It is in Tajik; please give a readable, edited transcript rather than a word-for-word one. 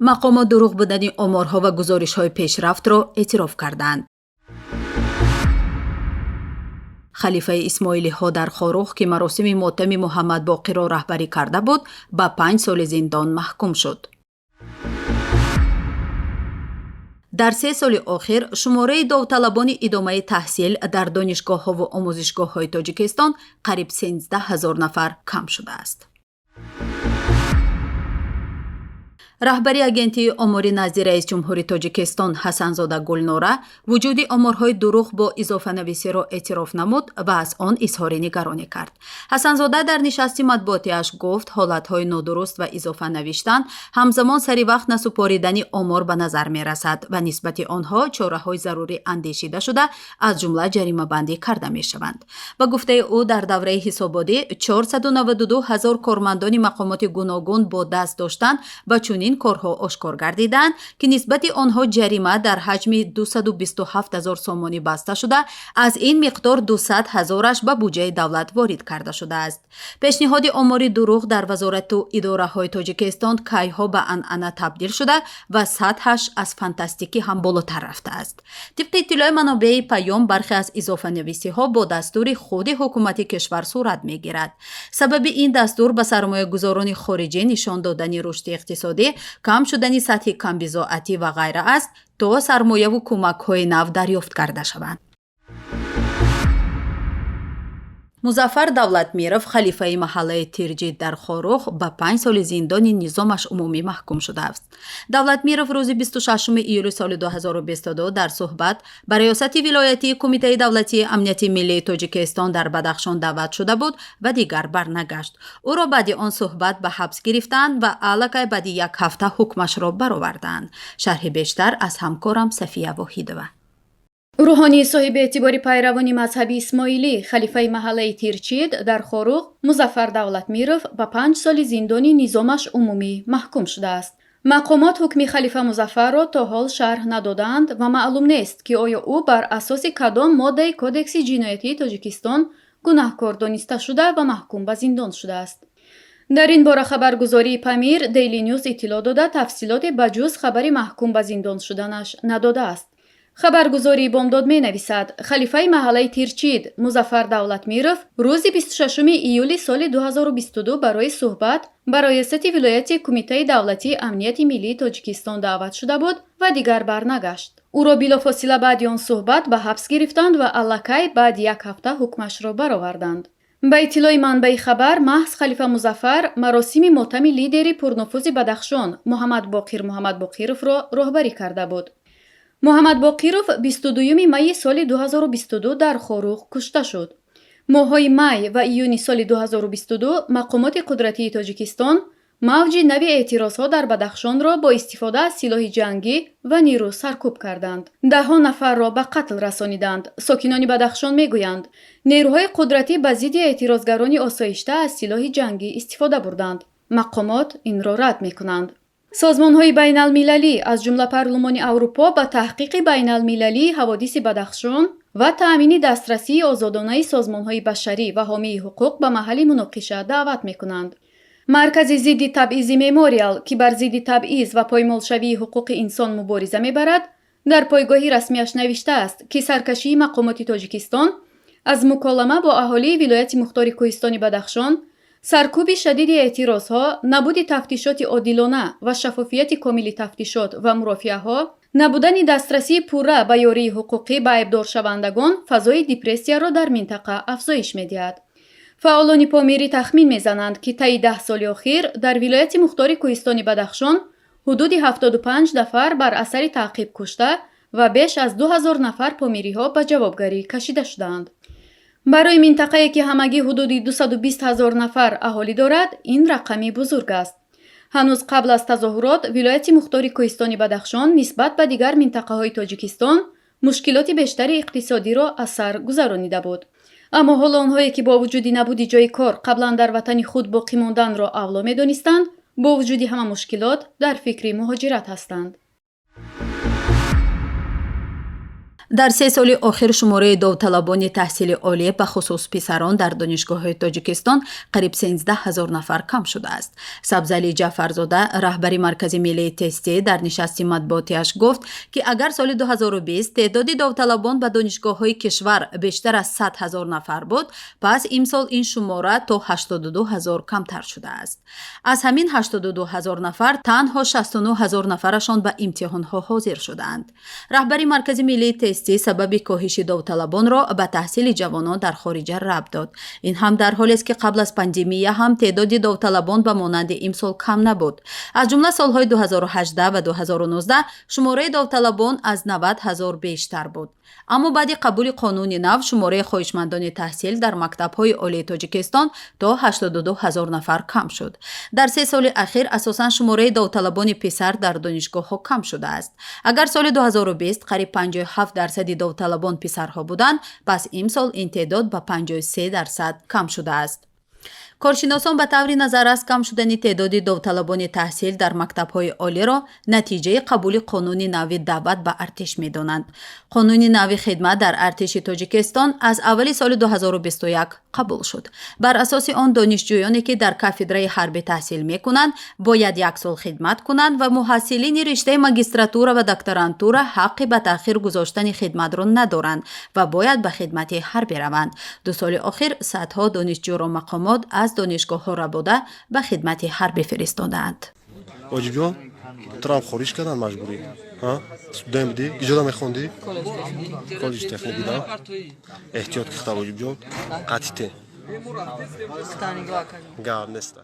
мақомот дурӯғ будани оморҳо ва гузоришҳои пешрафтро эътироф карданд. халифаи исмоилиҳо дар Хорух, ки маросими мотами Муҳаммад Боқирро раҳбарӣ карда буд, ба 5 соли зиндон маҳкум шуд. дар 3 соли охир шумораи довталабони идомаи таҳсил дар донишгоҳҳо ва омӯзишгоҳҳои Тоҷикистон қариб 13 000 нафар кам шудааст. раҳбари агентии омори назди раис ҷумҳури Тоҷикистон Ҳасанзода Гулнора вуҷуди оморҳои дурӯғ бо изофанависиро эътироф намуд ва аз он изҳори нигаронӣ кард. Ҳасанзода дар нишасти матбуотиаш гуфт, ҳолатҳои нодуруст ва изофа навиштан ҳамзамон сари вақт насупоридани омор ба назар мерасад ва нисбати онҳо чораҳои зарурӣ андешида шуда, аз ҷумла ҷаримабандӣ карда мешаванд. Ба гуфтаи ӯ, дар давраи ҳисободӣ 492 000 кормандони мақомоти гуногун бо даст доштанд ба чунин корҳо ошкор гардиданд, ки нисбати онҳо ҷарима дар ҳаҷми 227 000 сомонӣ баста шуда, аз ин миқдор 200 000-аш ба буҷаи давлат ворид карда шудааст. пешниҳоди омори дурӯғ дар вазорату идораҳои Тоҷикистон кайҳо ба анъана табдил шуда ва сатҳаш аз фантастикӣ ҳам болотар рафтааст. тибқи иттилои манобеи Паём, бархе аз изофанависиҳо бо дастури худи ҳукумати кишвар сурат мегирад. сабаби ин дастур ба сармоягузорони хориҷӣ нишон додани рушди иқтисодӣ, кам шудани сатҳи камбизоатӣ ва ғайра аст, то сармояву кӯмакҳои нав дарёфт карда шаванд. музаффар давлатмиров, халифаи маҳаллаи Тирҷит дар Хорух, ба 5 соли зиндони низомаш умумӣ маҳкум шудааст. давлатмиров рӯзи 26 июли соли 2022 дар суҳбат ба раёсати вилоятии Кумитаи давлатии амнияти миллии Тоҷикистон дар Бадахшон даъват шуда буд ва дигар барнагашт. ӯро баъди он суҳбат ба ҳабс гирифтанд ва аллакай баъди 1 ҳафта ҳукмашро бароварданд. шарҳи бештар аз ҳамкорам Сафия Воҳидова. рӯҳонии соҳиби эътибори пайравони мазҳаби исмоилӣ, халифаи маҳаллаи Тирчид дар Хорух, Музаффар Давлатмиров ба 5 соли зиндони низомаш умумӣ маҳкум шудааст. мақомот ҳукми халифа Музаффарро то ҳол шарҳ надоданд ва маълум нест, ки оё ӯ бар асоси кадом моддаи Кодекси ҷиноятии Тоҷикистон гунаҳкор дониста шуда ва маҳкум ба зиндон шудааст. дар ин бора хабаргузории Памир, Daily News иттилоъ дода, тафсилоте ба ҷуз хабари маҳкум ба зиндон шуданаш надодааст. хабаргузории Бомдод менависад, халифаи маҳаллаи Тирчид Музаффар Давлатмиров рӯзи 26 июли соли 2022 барои суҳбат ба раёсати вилояти Кумитаи давлатии амнияти миллии Тоҷикистон даъват шуда буд ва дигар барнагашт. ӯро билофосила баъди он суҳбат ба ҳабс гирифтанд ва аллакай баъди 1 ҳафта ҳукмашро бароварданд. ба иттилои манбаи хабар, маҳз халифа Музаффар маросими мотами лидери пурнуфузи Бадахшон Муҳаммад Боқировро роҳбарӣ карда буд. Муҳаммад Боқиров 22 майи соли 2022 дар Хорух кушта шуд. моҳҳои май ва июни соли 2022 мақомоти қудратии Тоҷикистон мавҷи нави эътирозҳо дар Бадахшонро бо истифода аз силоҳи ҷангӣ ва нирӯ саркӯб карданд. даҳҳо нафарро ба қатл расониданд. сокинони Бадахшон мегӯянд, нерӯҳои қудратӣ ба зидди эътирозгарони осоишта аз силоҳи ҷангӣ истифода бурданд. мақомот инро рад мекунанд. созмонҳои байналмилалӣ, аз ҷумла Парлумони Аврупо, ба таҳқиқи байналмилалии ҳаводиси Бадахшон ва таъмини дастрасии озодонаи созмонҳои башарӣ ва ҳомии ҳуқуқ ба маҳалли муноқиша даъват мекунанд. маркази зидди табъизи Мемориал, ки бар зидди табъиз ва поймолшавии ҳуқуқи инсон мубориза мебарад, дар пойгоҳи расмиаш навиштааст, ки саркашии мақомоти Тоҷикистон аз муколама бо аҳолии вилояти мухтори Кӯҳистони Бадахшон, саркӯби шадиди эътирозҳо, набуди тафтишоти одилона ва шаффофияти комили тафтишот ва мурофиаҳо, набудани дастрасии пурра ба ёрии ҳуқуқӣ ба айбдоршавандагон фазои депрессияро дар минтақа афзоиш медиҳад. фаъолони помирӣ тахмин мезананд, ки таи 10 соли охир дар вилояти мухтори Кӯҳистони Бадахшон ҳудуди 75 нафар бар асари таъқиб кушта ва беш аз 2000 нафар помириҳо ба ҷавобгарӣ кашида шуданд. барои минтақае ки ҳамагӣ ҳудуди 220 000 нафар аҳолӣ дорад, ин рақами бузург аст. ҳанӯз қабл аз тазоҳурот, вилояти мухтори Кӯҳистони Бадахшон нисбат ба дигар минтақаҳои Тоҷикистон мушкилоти бештари иқтисодиро аз сар гузаронида буд. аммо ҳоло онҳое ки бо вуҷуди набуди ҷойи кор қаблан дар ватани худ боқӣ монданро авло медонистанд, бо вуҷуди ҳама мушкилот дар фикри муҳоҷират ҳастанд. дар 3 соли охир шумораи довталабони таҳсили олия ба хусус писарон дар донишгоҳҳои тоҷикистон қариб 13 000 нафар кам шудааст. Сабзали Ҷаъфарзода, раҳбари Маркази миллии тестӣ, дар нишасти матбуотиаш гуфт, ки агар соли 2020 теъдоди довталабон ба донишгоҳҳои кишвар бештар аз 100 000 нафар буд, пас имсол ин шумора то 82 000 камтар шудааст. Аз ҳамин 82 000 нафар танҳо 69 000 нафарашон ба имтиҳонҳо ҳозир шудаанд. раҳбари Маркази миллии тестӣ сабаби коҳиши довталабонро ба таҳсили ҷавонон дар хориҷа рабт дод. Ин ҳам дар ҳолест ки қабл аз пандемия ҳам теъдоди довталабон ба монанди имсол кам набуд. Аз ҷумла солҳои 2018 ва 2019 шумораи довталабон аз 90 000 бештар буд. аммо баъди қабули қонуни нав шумораи хоҳишмандони таҳсил дар мактабҳои олии Тоҷикистон то 82 000 нафар кам шуд. дар 3 соли ахир асосан шумораи довталабони писар дар донишгоҳҳо кам шудааст. агар соли 2020 қариб 57% довталабон писарҳо буданд, пас имсол ин теъдод ба 53% кам шудааст. коршиносон ба таври назаррас кам шудани теъдоди довталабони таҳсил дар мактабҳои олиро натиҷаи қабули қонуни нави даъват ба артиш медонанд. қонуни нави хидмат дар артиши Тоҷикистон аз аввали соли 2021 қабул шуд. бар асоси он донишҷӯёне ки дар кафедраи ҳарбӣ таҳсил мекунанд бояд 1 сол хидмат кунанд ва муҳассилини риштаи магистратура ва докторантура ҳаққи ба таъхир гузоштани хидматро надоранд ва бояд ба хидмати ҳарбӣ раванд. 2 соли охир садҳо донишҷӯро мақомот аз донишгоҳҳо рабода ба хидмати ҳарбӣ фиристодаанд. Воҷибҷон, Трамп хориш кардан маҷбурӣ. Студент будӣ? Иҷода мехондӣ? Коллеҷ техникӣ да? Эҳтиёт кихта воҷибҷон. Қатите. Гап неста.